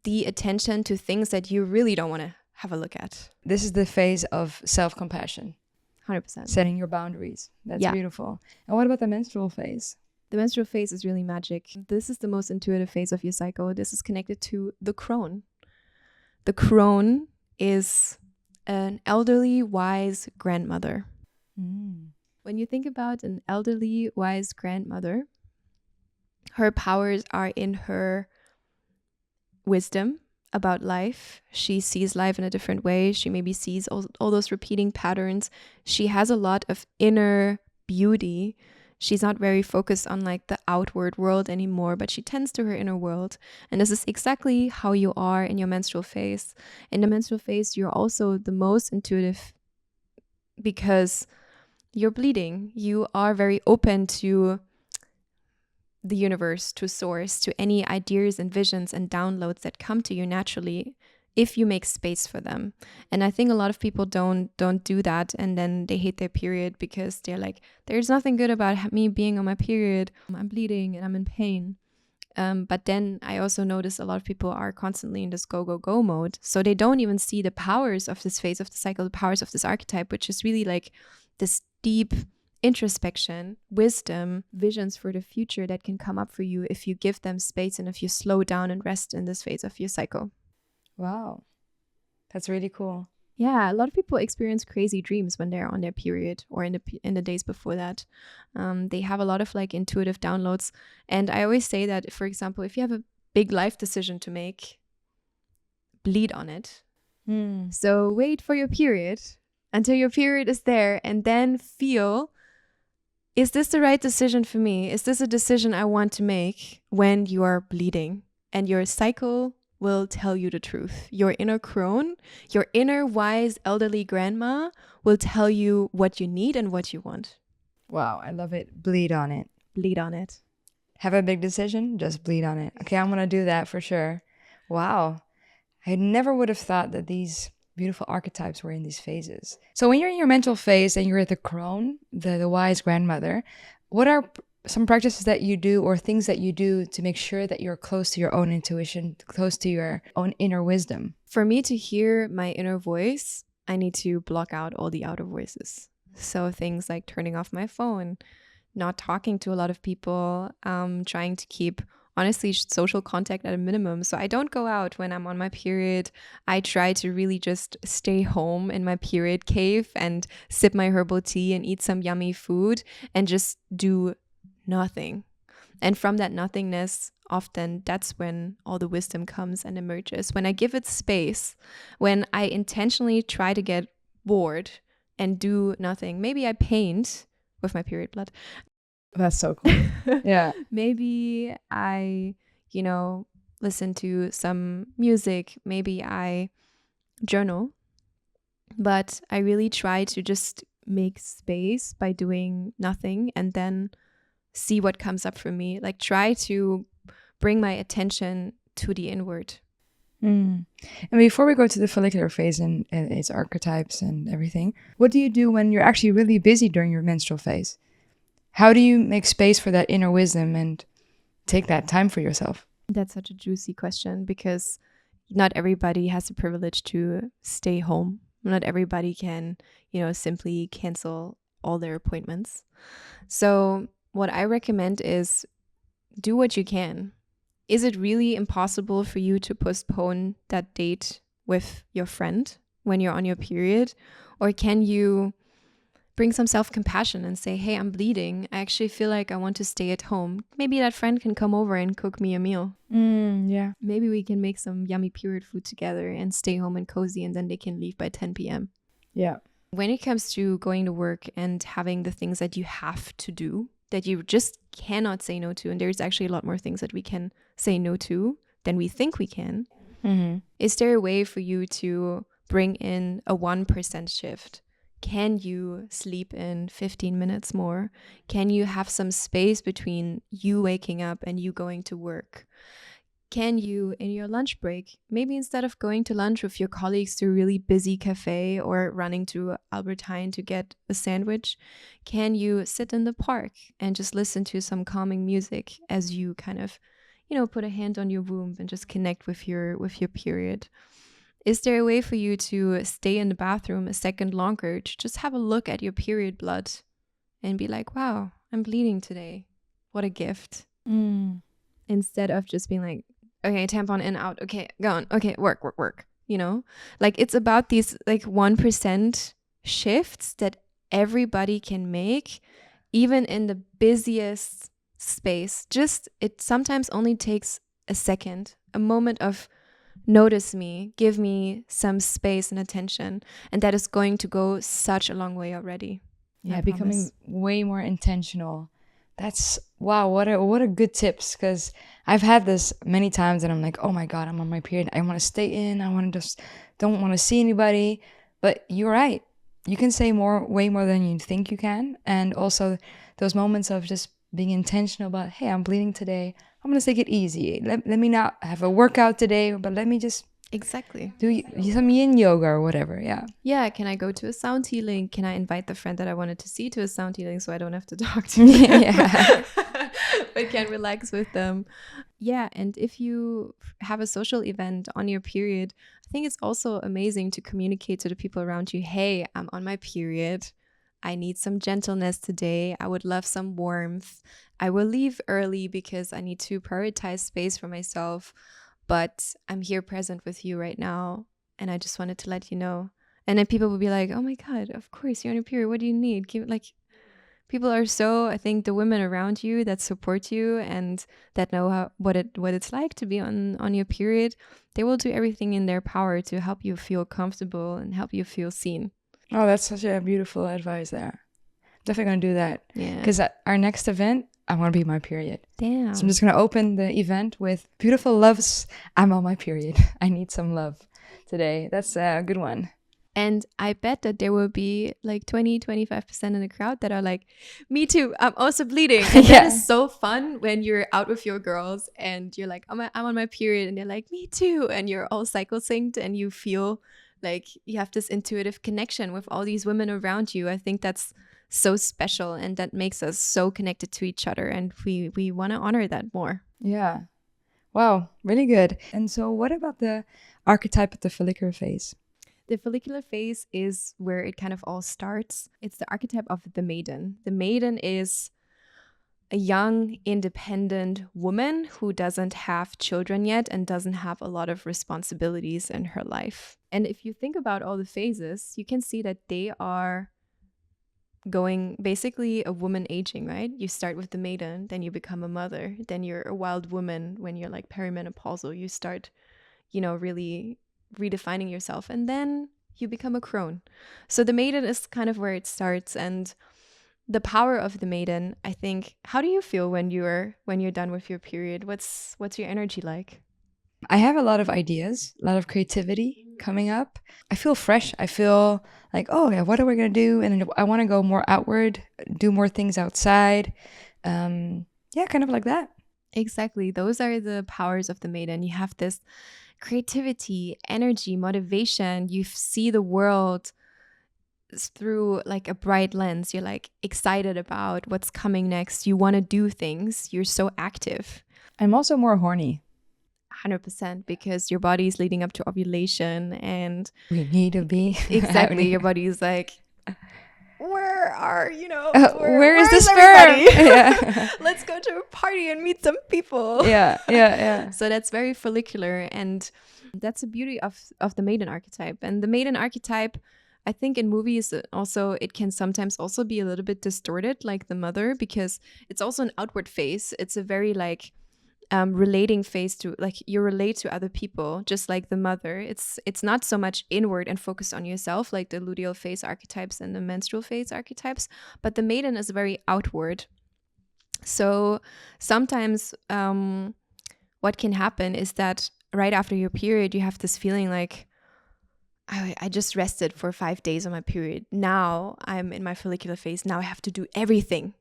S1: the attention to things that you really don't want to have a look at.
S2: This is the phase of self-compassion.
S1: 100%.
S2: Setting your boundaries. That's
S1: Yeah.
S2: beautiful. And what about the menstrual phase?
S1: The menstrual phase is really magic. This is the most intuitive phase of your cycle. This is connected to the crone. The crone is an elderly, wise grandmother. When you think about an elderly, wise grandmother, her powers are in her wisdom about life. She sees life in a different way. She maybe sees all those repeating patterns. She has a lot of inner beauty. She's not very focused on like the outward world anymore, but she tends to her inner world. And this is exactly how you are in your menstrual phase. In the menstrual phase, you're also the most intuitive because you're bleeding. You are very open to the universe, to source, to any ideas and visions and downloads that come to you naturally if you make space for them. And I think a lot of people don't do that, and then they hate their period because they're like, there's nothing good about me being on my period. I'm bleeding and I'm in pain. But then I also notice a lot of people are constantly in this go, go, go mode. So they don't even see the powers of this phase of the cycle, the powers of this archetype, which is really like this deep introspection, wisdom, visions for the future that can come up for you if you give them space and if you slow down and rest in this phase of your cycle.
S2: Wow. That's really cool.
S1: Yeah, a lot of people experience crazy dreams when they're on their period or in the days before that. They have a lot of like intuitive downloads. And I always say that, for example, if you have a big life decision to make, bleed on it. So wait for your period until your period is there and then feel, is this the right decision for me? Is this a decision I want to make when you are bleeding? And your cycle will tell you the truth. Your inner crone, your inner wise elderly grandma will tell you what you need and what you want.
S2: Wow, I love it. Bleed on it.
S1: Bleed on it.
S2: Have a big decision, just bleed on it. Okay, I'm going to do that for sure. Wow. I never would have thought that these beautiful archetypes were in these phases. So when you're in your mental phase and you're at the crone, the wise grandmother, what are some practices that you do or things that you do to make sure that you're close to your own intuition, close to your own inner wisdom?
S1: For me to hear my inner voice, I need to block out all the outer voices. So things like turning off my phone, not talking to a lot of people, trying to keep, honestly, social contact at a minimum. So I don't go out when I'm on my period. I try to really just stay home in my period cave and sip my herbal tea and eat some yummy food and just do nothing. And from that nothingness, often that's when all the wisdom comes and emerges. When I give it space, when I intentionally try to get bored and do nothing. Maybe I paint with my period blood.
S2: That's so cool. Yeah.
S1: Maybe I, listen to some music. Maybe I journal. But I really try to just make space by doing nothing and then see what comes up for me. Like try to bring my attention to the inward.
S2: And before we go to the follicular phase and its archetypes and everything, what do you do when you're actually really busy during your menstrual phase? How do you make space for that inner wisdom and take that time for yourself?
S1: That's such a juicy question because not everybody has the privilege to stay home. Not everybody can, simply cancel all their appointments. So what I recommend is do what you can. Is it really impossible for you to postpone that date with your friend when you're on your period? Or can you bring some self-compassion and say, hey, I'm bleeding. I actually feel like I want to stay at home. Maybe that friend can come over and cook me a meal.
S2: Yeah.
S1: Maybe we can make some yummy period food together and stay home and cozy, and then they can leave by 10 p.m.
S2: Yeah.
S1: When it comes to going to work and having the things that you have to do, that you just cannot say no to, and there's actually a lot more things that we can say no to than we think we can, is there a way for you to bring in a 1% shift? Can you sleep in 15 minutes more? Can you have some space between you waking up and you going to work? Can you, in your lunch break, maybe instead of going to lunch with your colleagues to a really busy cafe or running to Albert Heijn to get a sandwich, can you sit in the park and just listen to some calming music as you kind of, put a hand on your womb and just connect with your period? Is there a way for you to stay in the bathroom a second longer to just have a look at your period blood and be like, wow, I'm bleeding today. What a gift. Instead of just being like, okay, tampon in, out. Okay, go on. Okay, work. You know, like it's about these like 1% shifts that everybody can make, even in the busiest space. Just it sometimes only takes a second, a moment of notice me, give me some space and attention, and that is going to go such a long way already.
S2: Yeah, becoming way more intentional. That's wow, what a good tips, because I've had this many times and I'm like, oh my God, I'm on my period. I want to stay in. I want to just don't want to see anybody. But you're right. You can say way more than you think you can. And also those moments of just being intentional about, hey, I'm bleeding today. I'm going to take it easy. Let me not have a workout today, but let me just
S1: exactly
S2: do some yin yoga or whatever.
S1: Yeah, can I go to a sound healing? Can I invite the friend that I wanted to see to a sound healing so I don't have to talk to them? Yeah. But can relax with them. Yeah, and if you have a social event on your period, I think it's also amazing to communicate to the people around you, hey, I'm on my period. I need some gentleness today. I would love some warmth. I will leave early because I need to prioritize space for myself. But I'm here present with you right now. And I just wanted to let you know. And then people will be like, oh my God, of course, you're on your period. What do you need? People are so, I think the women around you that support you and that know what it's like to be on your period, they will do everything in their power to help you feel comfortable and help you feel seen.
S2: Oh, that's such a beautiful advice there. Definitely going to do that.
S1: Yeah.
S2: Because at our next event, I want to be my period.
S1: Damn.
S2: So I'm just going to open the event with beautiful loves. I'm on my period. I need some love today. That's a good one.
S1: And I bet that there will be like 20-25% in the crowd that are like, me too, I'm also bleeding. And that is so fun when you're out with your girls and you're like, I'm on my period. And they're like, me too. And you're all cycle synced and you feel like you have this intuitive connection with all these women around you. I think that's so special and that makes us so connected to each other. And we want to honor that more.
S2: Yeah. Wow. Really good. And so what about the archetype of the follicular phase?
S1: The follicular phase is where it kind of all starts. It's the archetype of the maiden. The maiden is a young, independent woman who doesn't have children yet and doesn't have a lot of responsibilities in her life. And if you think about all the phases, you can see that they are going basically a woman aging, right? You start with the maiden, then you become a mother, then you're a wild woman when you're like perimenopausal. You start, really redefining yourself, and then you become a crone. So the maiden is kind of where it starts, and the power of the maiden, I think. How do you feel when you're done with your period? What's your energy like?
S2: I have a lot of ideas, a lot of creativity coming up. I feel fresh. I feel like, oh yeah, what are we gonna do? And I want to go more outward, do more things outside. Kind of like that.
S1: Exactly. Those are the powers of the maiden. You have this creativity, energy, motivation. You see the world through like a bright lens. You're like excited about what's coming next. You want to do things. You're so active.
S2: I'm also more horny.
S1: 100%, because your body is leading up to ovulation and
S2: we need to be.
S1: Exactly. Your body is like, where are,
S2: where is the
S1: sperm? Yeah. Let's go to a party and meet some people.
S2: Yeah.
S1: So that's very follicular, and that's the beauty of the maiden archetype. And the maiden archetype, I think in movies also, it can sometimes also be a little bit distorted, like the mother, because it's also an outward phase. It's a very like relating phase to, like, you relate to other people, just like the mother. It's not so much inward and focused on yourself like the luteal phase archetypes and the menstrual phase archetypes, but the maiden is very outward. So sometimes what can happen is that right after your period you have this feeling like, I just rested for 5 days on my period. Now I'm in my follicular phase. Now I have to do everything.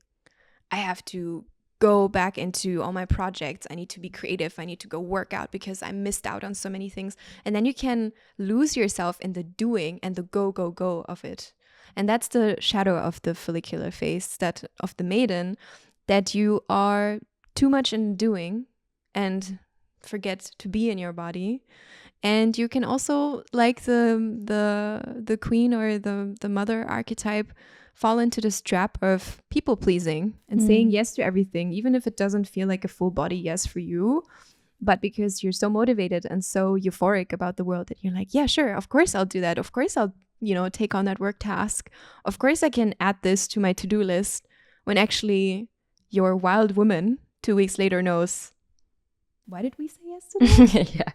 S1: I have to go back into all my projects. I need to be creative. I need to go work out because I missed out on so many things. And then you can lose yourself in the doing and the go of it. And that's the shadow of the follicular phase, that of the maiden, that you are too much in doing and forget to be in your body. And you can also, like the queen or the mother archetype, fall into this trap of people pleasing and saying yes to everything, even if it doesn't feel like a full body yes for you. But because you're so motivated and so euphoric about the world that you're like, yeah, sure, of course I'll do that. Of course I'll, take on that work task. Of course I can add this to my to-do list, when actually your wild woman 2 weeks later knows, why did we say yes to that?
S2: Yeah.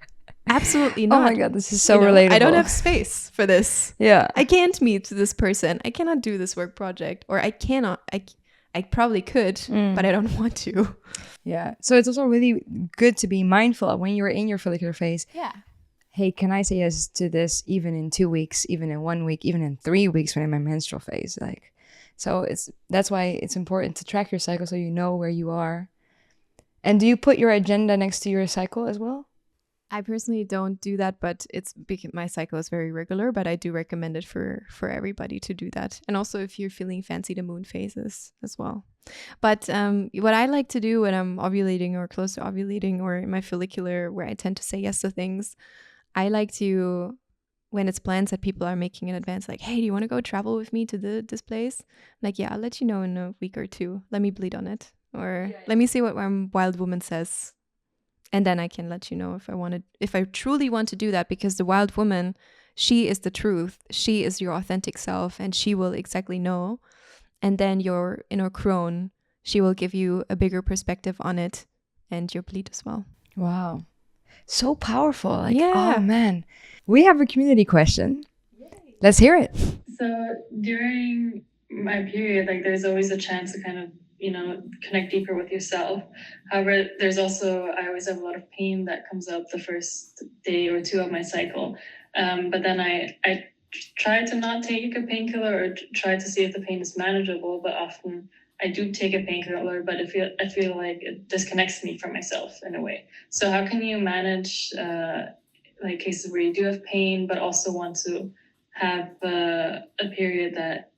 S1: Absolutely not.
S2: Oh my God, this is so relatable.
S1: I don't have space for this.
S2: Yeah.
S1: I can't meet this person. I cannot do this work project. Or I cannot. I probably could, but I don't want to.
S2: Yeah. So it's also really good to be mindful of when you're in your follicular phase.
S1: Yeah.
S2: Hey, can I say yes to this even in 2 weeks, even in 1 week, even in 3 weeks when I'm in my menstrual phase? So that's why it's important to track your cycle so you know where you are. And do you put your agenda next to your cycle as well?
S1: I personally don't do that, but it's because my cycle is very regular, but I do recommend it for everybody to do that. And also if you're feeling fancy the moon phases as well. But what I like to do when I'm ovulating or close to ovulating or in my follicular, where I tend to say yes to things, I like to, when it's plans that people are making in advance, like, hey, do you want to go travel with me to this place? I'm like, yeah, I'll let you know in a week or two. Let me bleed on it. Or let me see what my wild woman says. And then I can let you know if I truly want to do that, because the wild woman, she is the truth. She is your authentic self, and she will exactly know. And then your inner crone, she will give you a bigger perspective on it and your bleed as well.
S2: Wow. So powerful.
S1: Yeah.
S2: Oh man. We have a community question. Yay. Let's hear it.
S3: So during my period, there's always a chance to kind of connect deeper with yourself. However, I always have a lot of pain that comes up the first day or two of my cycle. But then I try to not take a painkiller or try to see if the pain is manageable. But often I do take a painkiller, but I feel like it disconnects me from myself in a way. So how can you manage cases where you do have pain, but also want to have a period that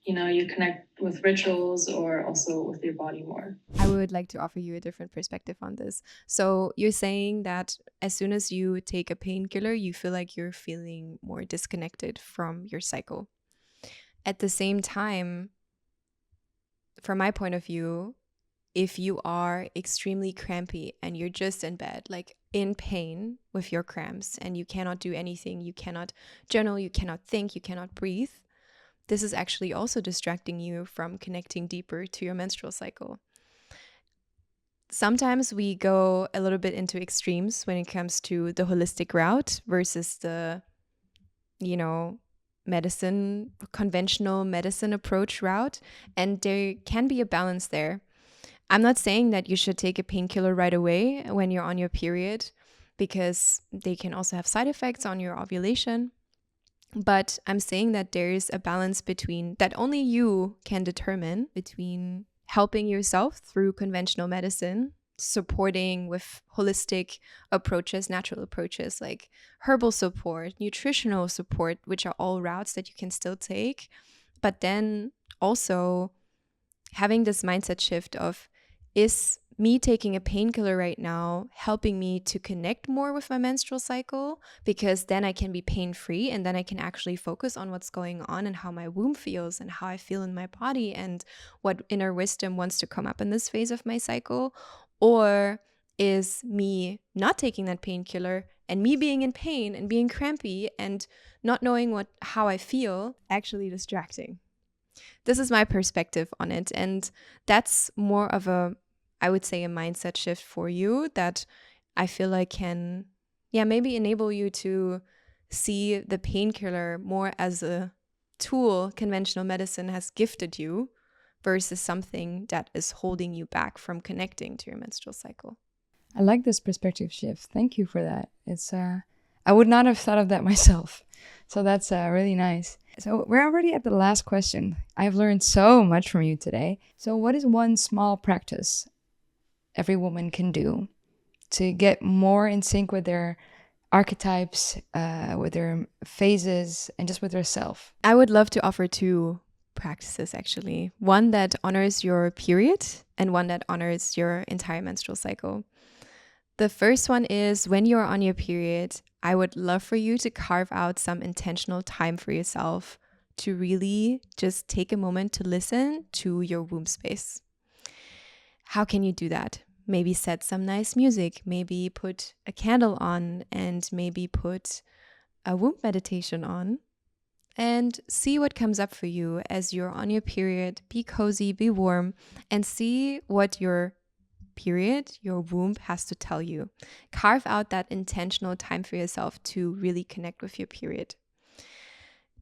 S3: you connect with rituals or also with your body more?
S1: I would like to offer you a different perspective on this. So you're saying that as soon as you take a painkiller, you feel like you're feeling more disconnected from your cycle. At the same time, from my point of view, if you are extremely crampy and you're just in bed, like in pain with your cramps, and you cannot do anything, you cannot journal, you cannot think, you cannot breathe, this is actually also distracting you from connecting deeper to your menstrual cycle. Sometimes we go a little bit into extremes when it comes to the holistic route versus the, conventional medicine approach route. And there can be a balance there. I'm not saying that you should take a painkiller right away when you're on your period, because they can also have side effects on your ovulation. But I'm saying that there is a balance that only you can determine, between helping yourself through conventional medicine, supporting with holistic approaches, natural approaches like herbal support, nutritional support, which are all routes that you can still take. But then also having this mindset shift of, is me taking a painkiller right now helping me to connect more with my menstrual cycle? Because then I can be pain-free, and then I can actually focus on what's going on and how my womb feels and how I feel in my body and what inner wisdom wants to come up in this phase of my cycle. Or is me not taking that painkiller and me being in pain and being crampy and not knowing how I feel actually distracting? This is my perspective on it. And that's more of I would say, a mindset shift for you that I feel like can, maybe enable you to see the painkiller more as a tool conventional medicine has gifted you, versus something that is holding you back from connecting to your menstrual cycle.
S2: I like this perspective shift. Thank you for that. It's I would not have thought of that myself. So that's really nice. So we're already at the last question. I've learned so much from you today. So what is one small practice every woman can do to get more in sync with their archetypes, with their phases, and just with their self?
S1: I would love to offer 2 practices, actually. One that honors your period and one that honors your entire menstrual cycle. The first one is, when you're on your period, I would love for you to carve out some intentional time for yourself to really just take a moment to listen to your womb space. How can you do that? Maybe set some nice music, maybe put a candle on, and maybe put a womb meditation on, and see what comes up for you as you're on your period. Be cozy, be warm, and see what your period, your womb has to tell you. Carve out that intentional time for yourself to really connect with your period.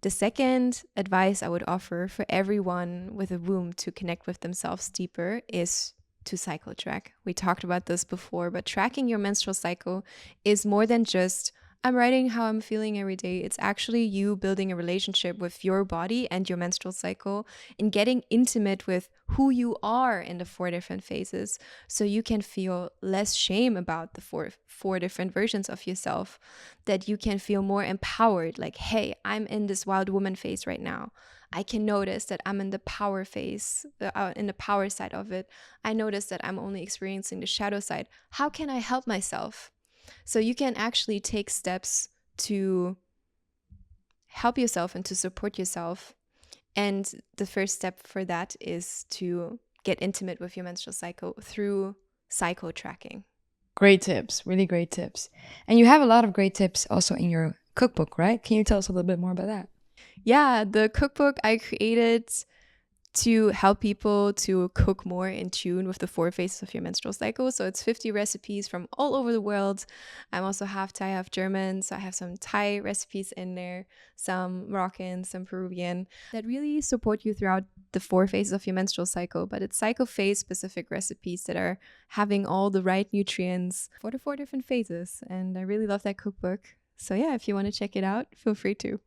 S1: The second advice I would offer for everyone with a womb to connect with themselves deeper is to cycle track. We talked about this before, but tracking your menstrual cycle is more than just I'm writing how I'm feeling every day. It's actually you building a relationship with your body and your menstrual cycle and getting intimate with who you are in the 4 different phases, so you can feel less shame about the four different versions of yourself, that you can feel more empowered, like, hey, I'm in this wild woman phase right now. I can notice that I'm in the power phase, in the power side of it. I notice that I'm only experiencing the shadow side. How can I help myself? So you can actually take steps to help yourself and to support yourself. And the first step for that is to get intimate with your menstrual cycle through cycle tracking.
S2: Great tips, really great tips. And you have a lot of great tips also in your cookbook, right? Can you tell us a little bit more about that?
S1: Yeah, the cookbook I created to help people to cook more in tune with the 4 phases of your menstrual cycle. So it's 50 recipes from all over the world. I'm also half Thai, half German. So I have some Thai recipes in there, some Moroccan, some Peruvian, that really support you throughout the 4 phases of your menstrual cycle. But it's cycle phase specific recipes that are having all the right nutrients for the 4 different phases. And I really love that cookbook. So yeah, if you want to check it out, feel free to.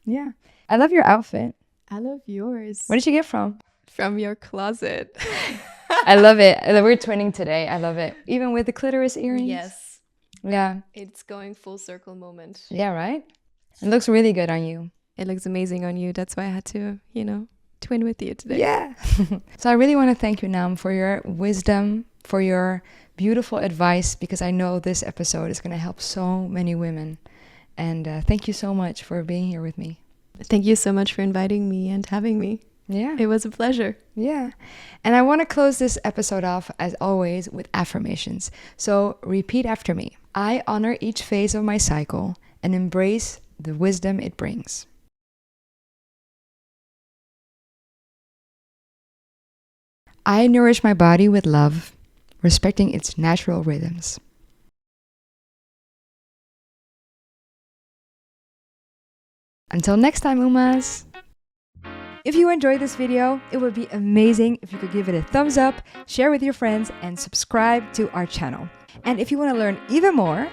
S2: Yeah. I love your outfit.
S1: I love yours.
S2: Where did you get from?
S1: From your closet.
S2: I love it. We're twinning today. I love it. Even with the clitoris earrings.
S1: Yes.
S2: Yeah.
S1: It's going full circle moment.
S2: Yeah, right? It looks really good on you.
S1: It looks amazing on you. That's why I had to, twin with you today.
S2: Yeah. So I really want to thank you, Naam, for your wisdom, for your beautiful advice, because I know this episode is going to help so many women. And thank you so much for being here with me.
S1: Thank you so much for inviting me and having me.
S2: Yeah.
S1: It was a pleasure.
S2: Yeah. And I want to close this episode off, as always, with affirmations. So repeat after me. I honor each phase of my cycle and embrace the wisdom it brings. I nourish my body with love, respecting its natural rhythms. Until next time, Umas! If you enjoyed this video, it would be amazing if you could give it a thumbs up, share with your friends, and subscribe to our channel. And if you want to learn even more,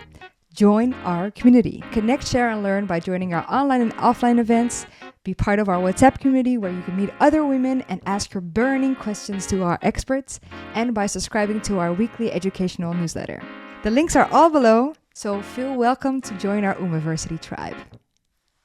S2: join our community. Connect, share, and learn by joining our online and offline events. Be part of our WhatsApp community where you can meet other women and ask your burning questions to our experts, and by subscribing to our weekly educational newsletter. The links are all below, so feel welcome to join our Umaversity tribe.